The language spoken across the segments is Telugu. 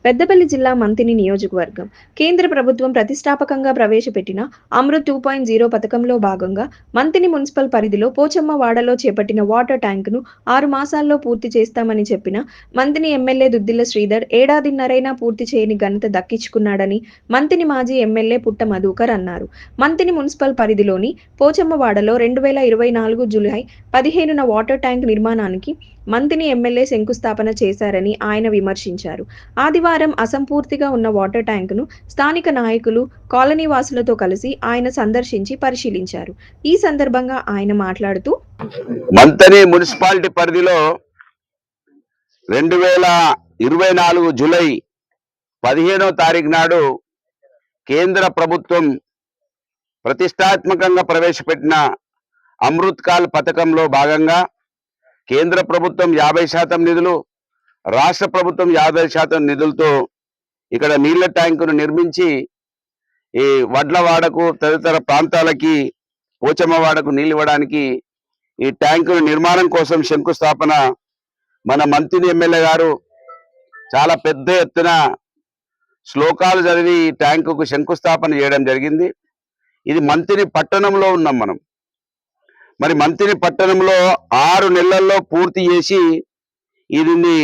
పెద్దపల్లి జిల్లా మంతిని నియోజకవర్గం కేంద్ర ప్రభుత్వం ప్రతిష్టాపకంగా ప్రవేశపెట్టిన అమృత్ 2.0 పథకంలో భాగంగా మంతిని మున్సిపల్ పరిధిలో పోచమ్మ వాడలో చేపట్టిన వాటర్ ట్యాంకును 6 మాసాల్లో పూర్తి చేస్తామని చెప్పిన మంతిని ఎమ్మెల్యే దుద్దిల్ల శ్రీధర్ ఏడాదిన్నరైనా పూర్తి చేయని ఘనత దక్కించుకున్నాడని మంతిని మాజీ ఎమ్మెల్యే పుట్ట మధుకర్ అన్నారు. మంతిని మున్సిపల్ పరిధిలోని పోచమ్మ వాడలో 2024 జూలై 15న వాటర్ ట్యాంక్ నిర్మాణానికి మంతిని ఎమ్మెల్యే శంకుస్థాపన చేశారని ఆయన విమర్శించారు. ఆదివారం అసంపూర్తిగా ఉన్న వాటర్ ట్యాంకును స్థానిక నాయకులు, కాలనీ వాసులతో కలిసి ఆయన సందర్శించి పరిశీలించారు. ఈ సందర్భంగా ఆయన మాట్లాడుతూ, మంతని మున్సిపాలిటీ పరిధిలో 2024 జూలై 15వ తారీఖు నాడు కేంద్ర ప్రభుత్వం ప్రతిష్టాత్మకంగా ప్రవేశపెట్టిన అమృత్ కాల్ పథకంలో భాగంగా కేంద్ర ప్రభుత్వం 50% నిధులు, రాష్ట్ర ప్రభుత్వం 50% నిధులతో ఇక్కడ నీళ్ల ట్యాంకును నిర్మించి ఈ వడ్లవాడకు తదితర ప్రాంతాలకి పోచమ్మవాడకు నీళ్ళు ఇవ్వడానికి ఈ ట్యాంకును నిర్మాణం కోసం శంకుస్థాపన మన మంత్రి ఎమ్మెల్యే గారు చాలా పెద్ద ఎత్తున శ్లోకాలు చదివి ఈ ట్యాంకుకు శంకుస్థాపన చేయడం జరిగింది. ఇది మంత్రి పట్టణంలో ఉన్నాం మనం. మరి మంత్రి పట్టణంలో 6 నెలల్లో పూర్తి చేసి దీన్ని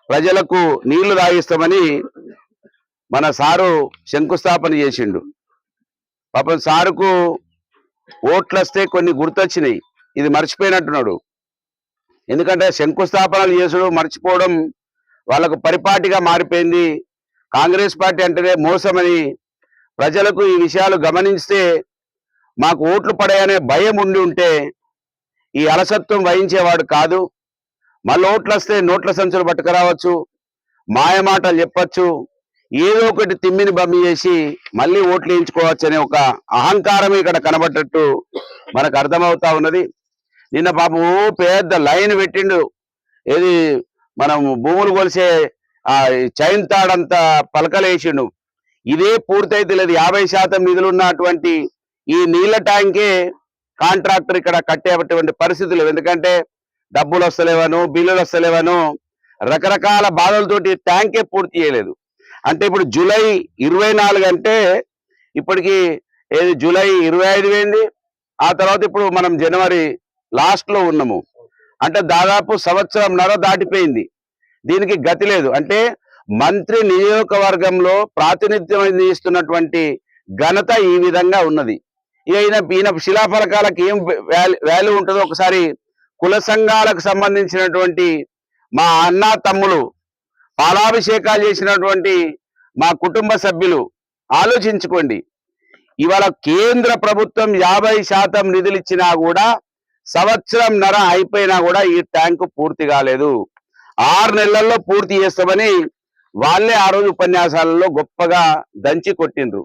ప్రజలకు నీళ్లు తాగిస్తామని మన సారు శంకుస్థాపన చేసిండు. పాపం సారుకు ఓట్లు వస్తే కొన్ని గుర్తొచ్చినాయి, ఇది మర్చిపోయినట్టున్నాడు. ఎందుకంటే శంకుస్థాపనలు చేసుడు మర్చిపోవడం వాళ్ళకు పరిపాటిగా మారిపోయింది. కాంగ్రెస్ పార్టీ అంటేనే మోసమని ప్రజలకు ఈ విషయాలు గమనిస్తే మాకు ఓట్లు పడాయనే భయం ఉండి ఉంటే ఈ అలసత్వం వహించేవాడు కాదు. మళ్ళీ ఓట్లు వస్తే నోట్ల సంచులు పట్టుకురావచ్చు, మాయమాటలు చెప్పచ్చు, ఏదో ఒకటి తిమ్మిని బమ్మి చేసి మళ్ళీ ఓట్లు వేయించుకోవచ్చు అనే ఒక అహంకారం ఇక్కడ కనబడ్డట్టు మనకు అర్థమవుతా ఉన్నది. నిన్న పాపం పెద్ద లైన్ పెట్టిండు, ఏది మనం భూములు కొలిసే చైన్ తాడంతా పలకలేసిండు. ఇదే పూర్తయితే లేదు. 50% నిధులు ఉన్నటువంటి ఈ నీళ్ల ట్యాంకే కాంట్రాక్టర్ ఇక్కడ కట్టేటువంటి పరిస్థితులు. ఎందుకంటే డబ్బులు వస్తలేవను, బిల్లులు వస్తలేవను, రకరకాల బాధలతోటి ట్యాంకే పూర్తి చేయలేదు. అంటే ఇప్పుడు జూలై 24 అంటే ఇప్పటికి ఏది జూలై 25 అయింది. ఆ తర్వాత ఇప్పుడు మనం జనవరి లాస్ట్ లో ఉన్నాము. అంటే దాదాపు సంవత్సరంన్నర దాటిపోయింది. దీనికి గతి లేదు. అంటే మంత్రి నియోజకవర్గంలో ప్రాతినిధ్యం వహిస్తున్నటువంటి ఘనత ఈ విధంగా ఉన్నది. ఈయన శిలాఫలకాలకు ఏం వాల్యూ ఉంటుందో ఒకసారి కుల సంఘాలకు సంబంధించినటువంటి మా అన్న తమ్ములు పాలాభిషేకాలు చేసినటువంటి మా కుటుంబ సభ్యులు ఆలోచించుకోండి. ఇవాళ కేంద్ర ప్రభుత్వం 50% నిధులు ఇచ్చినా కూడా సంవత్సరంన్నర అయిపోయినా కూడా ఈ ట్యాంకు పూర్తి కాలేదు. 6 నెలల్లో పూర్తి చేస్తామని వాళ్ళే ఆ రోజు ఉపన్యాసాలలో గొప్పగా దంచి కొట్టిండ్రు.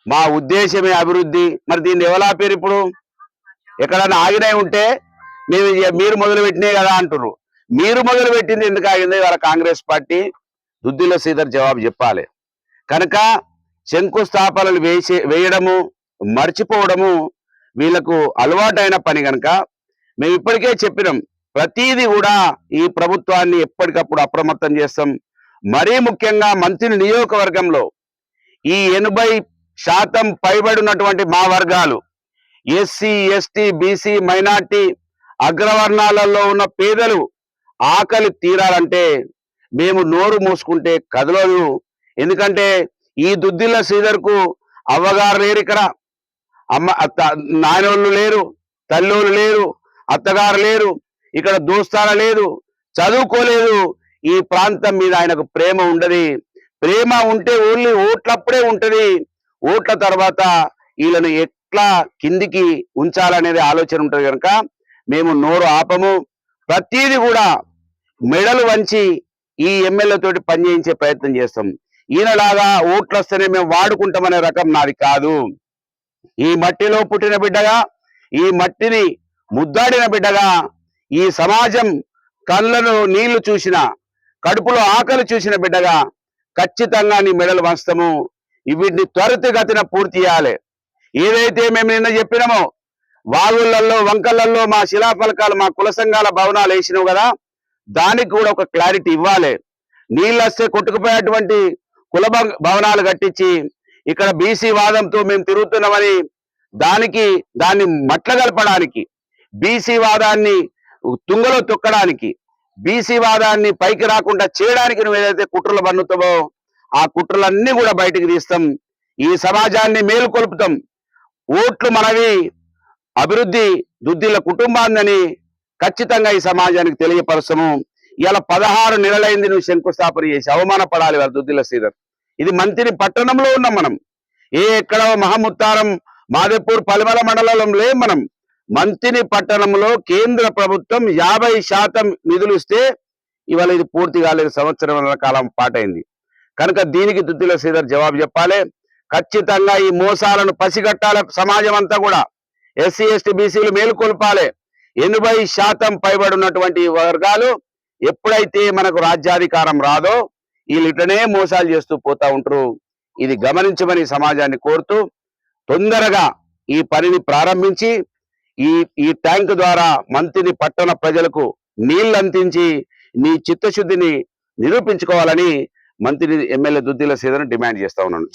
మా ఉద్దేశమే అభివృద్ధి. మరి దీన్ని ఎవలాపేరు? ఇప్పుడు ఎక్కడన్నా ఆగినాయి ఉంటే మీరు మొదలు పెట్టినే కదా అంటున్నారు. మీరు మొదలు పెట్టింది ఎందుకు ఆగింది? వాళ్ళ కాంగ్రెస్ పార్టీ దుద్దిల్ల శ్రీధర్ జవాబు చెప్పాలి. కనుక శంకుస్థాపనలు వేయడము మర్చిపోవడము వీళ్ళకు అలవాటైన పని. కనుక మేము ఇప్పటికే చెప్పినాం, ప్రతిదీ కూడా ఈ ప్రభుత్వాన్ని ఎప్పటికప్పుడు అప్రమత్తం చేస్తాం. మరీ ముఖ్యంగా మంత్రి నియోజకవర్గంలో ఈ 80% పైబడి ఉన్నటువంటి మా వర్గాలు, ఎస్సీ, ఎస్టీ, బీసీ, మైనార్టీ, అగ్రవర్ణాలలో ఉన్న పేదలు ఆకలి తీరాలంటే మేము నోరు మూసుకుంటే కదలదు. ఎందుకంటే ఈ దుద్దిల్ల శ్రీధర్కు అవ్వగారు లేరు, ఇక్కడ నాయనోళ్ళు లేరు, తల్లోళ్ళు లేరు, అత్తగారు లేరు, ఇక్కడ దోస్తాన లేదు, చదువుకోలేదు. ఈ ప్రాంతం మీద ఆయనకు ప్రేమ ఉండదు. ప్రేమ ఉంటే ఓన్లీ ఓట్లప్పుడే ఉంటది. ఓట్ల తర్వాత వీళ్ళను ఎట్లా కిందికి ఉంచాలనేది ఆలోచన ఉంటుంది. కనుక మేము నోరు ఆపము. ప్రతిదీ కూడా మెడలు వంచి ఈ ఎమ్మెల్యే తోటి పనిచేయించే ప్రయత్నం చేస్తాం. ఈయనలాగా ఓట్లు వస్తేనే మేము వాడుకుంటామనే రకం నాది కాదు. ఈ మట్టిలో పుట్టిన బిడ్డగా, ఈ మట్టిని ముద్దాడిన బిడ్డగా, ఈ సమాజం కళ్ళను నీళ్లు చూసిన, కడుపులో ఆకలి చూసిన బిడ్డగా ఖచ్చితంగా నీ మెడలు వంచుతాము. వీటిని త్వరితగతిన పూర్తి చేయాలి. ఏదైతే మేము నిన్న చెప్పినామో వాగుళ్లలో, వంకళ్లలో మా శిలాఫలకాలు, మా కుల సంఘాల భవనాలు వేసినావు కదా, దానికి కూడా ఒక క్లారిటీ ఇవ్వాలి. నీళ్ళు వస్తే కొట్టుకుపోయేటువంటి కుల భవనాలు కట్టించి ఇక్కడ బీసీ వాదంతో మేము తిరుగుతున్నామని దాన్ని మట్లగలపడానికి, బీసీ వాదాన్ని తుంగలో తొక్కడానికి, బీసీ వాదాన్ని పైకి రాకుండా చేయడానికి నువ్వు ఏదైతే కుట్రలు పన్నుతావో ఆ కుట్రలన్నీ కూడా బయటికి తీస్తాం. ఈ సమాజాన్ని మేలుకొల్పుతాం. ఓట్లు మనవి, అభివృద్ధి దుద్దిల కుటుంబాన్ని ఖచ్చితంగా ఈ సమాజానికి తెలియపరుస్తాము. ఇలా 16 నెలలైంది నువ్వు శంకుస్థాపన చేసి, అవమానపడాలి వారు దుద్దిల శ్రీధర్. ఇది మంత్రి పట్టణంలో ఉన్నాం మనం, ఎక్కడో మహముత్తారం మాదేపూర్ పలిమల మండలంలో లేం మనం. మంత్రి పట్టణంలో కేంద్ర ప్రభుత్వం 50% నిధులు ఇస్తే ఇవాళ ఇది పూర్తి కాలేదు, సంవత్సరం కాలం పాటైంది. కనుక దీనికి దుద్దిల శ్రీధర్ జవాబు చెప్పాలి. ఖచ్చితంగా ఈ మోసాలను పసిగట్టాలి. సమాజం అంతా కూడా ఎస్సీ ఎస్టీ బీసీలు మేలుకొల్పాలి. 80% పైబడి ఉన్నటువంటి వర్గాలు ఎప్పుడైతే మనకు రాజ్యాధికారం రాదో వీళ్ళు ఇట్లనే మోసాలు చేస్తూ పోతా ఉంటారు. ఇది గమనించమని సమాజాన్ని కోరుతూ తొందరగా ఈ పనిని ప్రారంభించి ఈ ట్యాంక్ ద్వారా మంత్రిని పట్టణ ప్రజలకు నీళ్లు అందించి నీ చిత్తశుద్ధిని నిరూపించుకోవాలని మంత్రి ఎమ్మెల్యే దుద్దిల శ్రీధర్ డిమాండ్ చేస్తా ఉన్నాను.